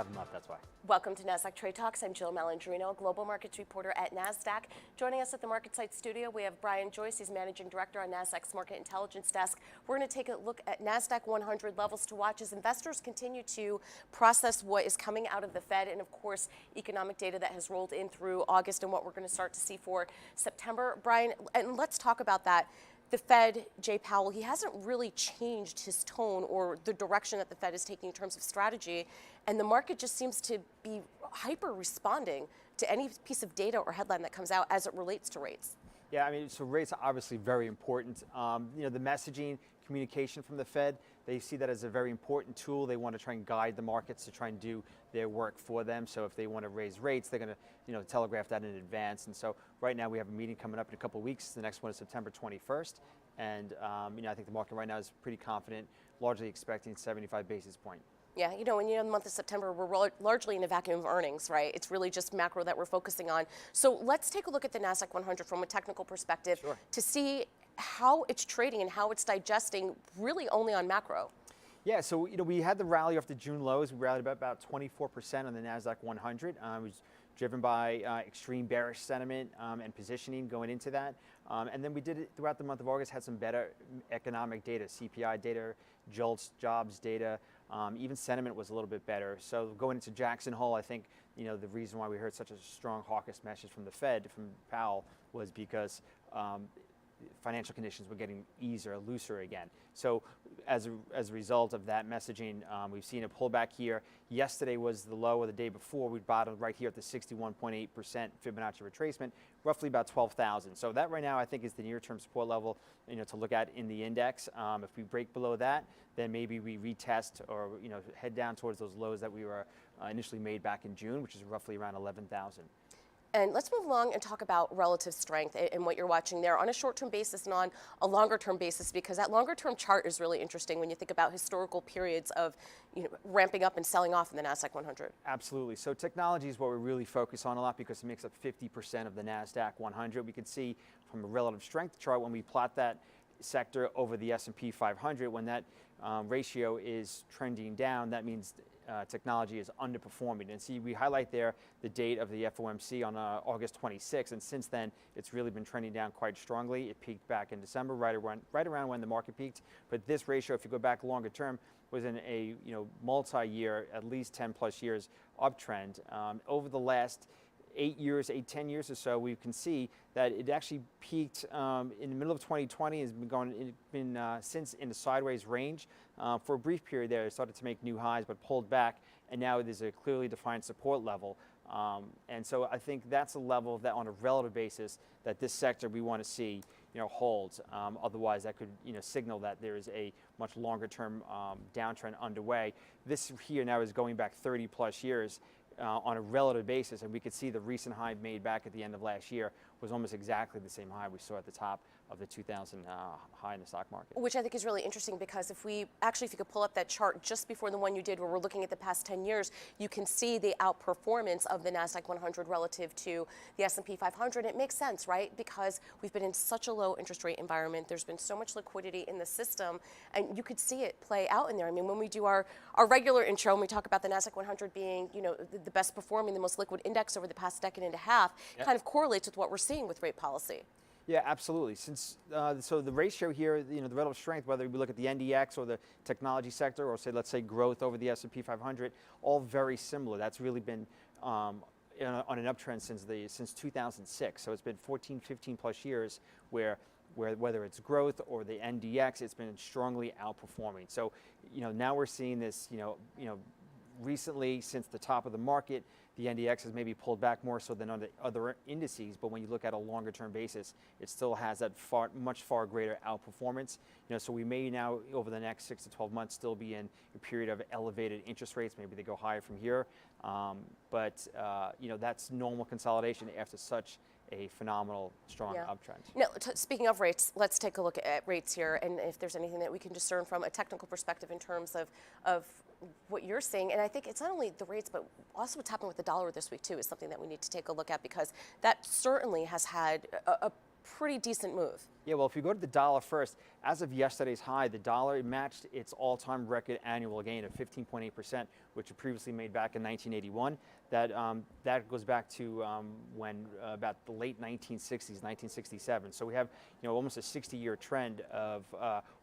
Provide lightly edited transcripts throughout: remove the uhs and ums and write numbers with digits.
have them up, that's why. Welcome to Nasdaq Trade Talks. I'm Jill Malandrino, Global Markets Reporter at Nasdaq. Joining us at the MarketSite studio, we have Joyce. He's Managing Director on Nasdaq's Market Intelligence Desk. We're going to take a look at Nasdaq-100 levels to watch as investors continue to process what is coming out of the Fed and, of course, economic data that has rolled in through August and what we're going to start to see for September. Brian, and let's talk about that. The Fed, Jay Powell, he hasn't really changed his tone or the direction that the Fed is taking in terms of strategy, and the market just seems to be hyper responding to any piece of data or headline that comes out as it relates to rates. Yeah, I mean, so rates are obviously very important. You know, the messaging, communication from the Fed, they see that as a very important tool. They want to try and guide the markets to try and do their work for them. So if they want to raise rates, they're going to, you know, telegraph that in advance. And so right now we have a meeting coming up in a couple of weeks. The next one is September 21st. And, you know, I think the market right now is pretty confident, largely expecting 75 basis point. Yeah, you know, in the month of September, we're largely in a vacuum of earnings, right? It's really just macro that we're focusing on. So let's take a look at the Nasdaq-100 from a technical perspective to see how it's trading and how it's digesting really only on macro. Yeah, so, you know, we had the rally off the June lows. We rallied about 24% on the Nasdaq-100. It was driven by extreme bearish sentiment and positioning going into that. And then we did it throughout the month of August, had some better economic data, CPI data, JOLTS, jobs data, even sentiment was a little bit better. So going into Jackson Hole, I think, you know, the reason why we heard such a strong hawkish message from the Fed, from Powell, was because financial conditions were getting easier, looser again. So as a result of that messaging, we've seen a pullback here. Yesterday was the low of the day before. We bottomed right here at the 61.8% Fibonacci retracement, roughly about 12,000. So that right now I think is the near-term support level, you know, to look at in the index. If we break below that, then maybe we retest or, you know, head down towards those lows that we were initially made back in June, which is roughly around 11,000. And let's move along and talk about relative strength and what you're watching there on a short-term basis and on a longer-term basis, because that longer-term chart is really interesting when you think about historical periods of, you know, ramping up and selling off in the Nasdaq-100. Absolutely. So technology is what we really focus on a lot because it makes up 50% of the Nasdaq-100. We can see from a relative strength chart when we plot that sector over the S&P 500, when that ratio is trending down, that means technology is underperforming. And see, we highlight there the date of the FOMC on August 26th, and since then it's really been trending down quite strongly. It peaked back in December, right around when the market peaked. But this ratio, if you go back longer term, was in a, you know, multi-year, at least 10 plus years uptrend. Over the last 10 years or so, we can see that it actually peaked in the middle of 2020, has been since in the sideways range. For a brief period there, it started to make new highs, but pulled back, and now there's a clearly defined support level. And so I think that's a level that, on a relative basis, that this sector we want to see, you know, holds. Otherwise, that could, you know, signal that there is a much longer-term downtrend underway. This here now is going back 30 plus years. On a relative basis, and we could see the recent high made back at the end of last year was almost exactly the same high we saw at the top of the 2000 high in the stock market. Which I think is really interesting because if you could pull up that chart just before the one you did where we're looking at the past 10 years, you can see the outperformance of the Nasdaq-100 relative to the S&P 500. It makes sense, right? Because we've been in such a low interest rate environment. There's been so much liquidity in the system, and you could see it play out in there. I mean, when we do our regular intro and we talk about the Nasdaq-100 being, you know, the best performing, the most liquid index over the past decade and a half, it kind of correlates with what we're seeing with rate policy. Yeah, absolutely. Since so the ratio here, you know, the relative strength, whether we look at the NDX or the technology sector, or say, let's say, growth over the S&P 500, all very similar. That's really been on an uptrend since 2006. So it's been 14, 15 plus years where whether it's growth or the NDX, it's been strongly outperforming. So, you know, now we're seeing this, you know, recently since the top of the market, the NDX has maybe pulled back more so than on the other indices, but when you look at a longer term basis, it still has that much far greater outperformance. You know, so we may now, over the next 6 to 12 months, still be in a period of elevated interest rates. Maybe they go higher from here, but you know, that's normal consolidation after such a phenomenal, strong uptrend. Now, speaking of rates, let's take a look at rates here, and if there's anything that we can discern from a technical perspective in terms of what you're seeing. And I think it's not only the rates, but also what's happened with the dollar this week too is something that we need to take a look at, because that certainly has had a pretty decent move. Yeah, well, if you go to the dollar first, as of yesterday's high, the dollar matched its all-time record annual gain of 15.8%, which it previously made back in 1981. That goes back to when about the late 1960s, 1967. So we have, almost a 60-year trend of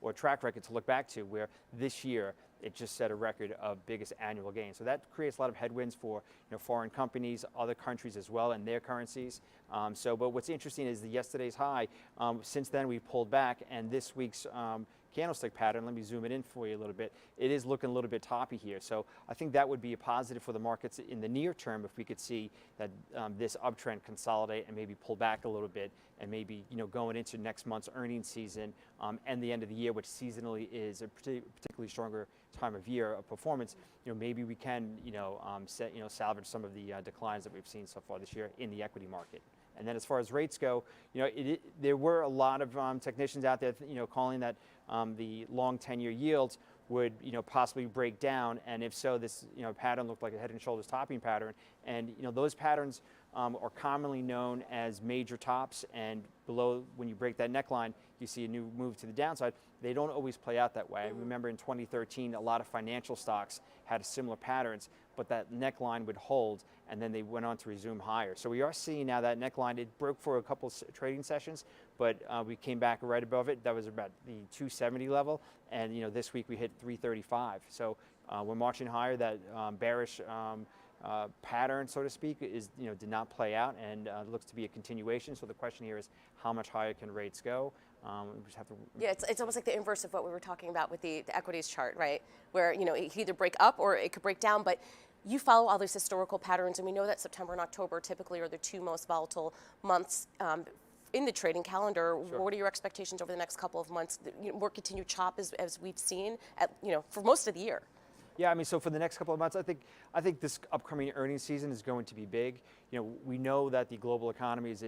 or track record to look back to, where this year it just set a record of biggest annual gain. So that creates a lot of headwinds for foreign companies, other countries as well, and their currencies. But what's interesting is yesterday's high. Since then, we pulled back, and this week's candlestick pattern, let me zoom it in for you a little bit, it is looking a little bit toppy here. So I think that would be a positive for the markets in the near term if we could see that this uptrend consolidate and maybe pull back a little bit, and maybe going into next month's earnings season and the end of the year, which seasonally is a particularly stronger time of year of performance. Maybe we can salvage some of the declines that we've seen so far this year in the equity market. And then as far as rates go, there were a lot of technicians out there, calling that the long 10-year yields would, possibly break down, and if so, this, pattern looked like a head and shoulders topping pattern, and those patterns are commonly known as major tops, and below, when you break that neckline, you see a new move to the downside. They don't always play out that way. I remember in 2013, a lot of financial stocks had similar patterns, but that neckline would hold, and then they went on to resume higher. So we are seeing now that neckline, it broke for a couple trading sessions, but we came back right above it. That was about the 270 level, and this week we hit 335. So we're marching higher. That bearish pattern, so to speak, is did not play out, and looks to be a continuation. So the question here is, how much higher can rates go? We just have to. Yeah, it's almost like the inverse of what we were talking about with the equities chart, right? Where it can either break up or it could break down, but you follow all these historical patterns, and we know that September and October typically are the two most volatile months in the trading calendar. Sure. What are your expectations over the next couple of months? More continued chop as we've seen for most of the year. Yeah, I mean, so for the next couple of months, I think this upcoming earnings season is going to be big. We know that the global economy is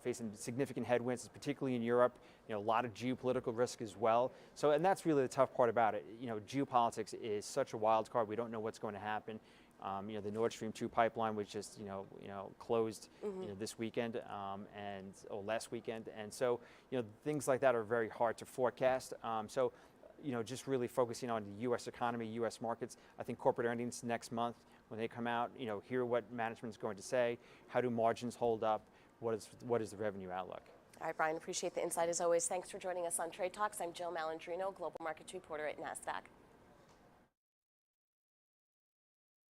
facing significant headwinds, particularly in Europe. A lot of geopolitical risk as well. So, and that's really the tough part about it. Geopolitics is such a wild card. We don't know what's going to happen. The Nord Stream 2 pipeline was just closed this weekend or last weekend, and so things like that are very hard to forecast. Just really focusing on the U.S. economy, U.S. markets. I think corporate earnings next month, when they come out, hear what management's going to say. How do margins hold up? What is the revenue outlook? All right, Brian, appreciate the insight as always. Thanks for joining us on Trade Talks. I'm Jill Malandrino, Global Markets Reporter at Nasdaq.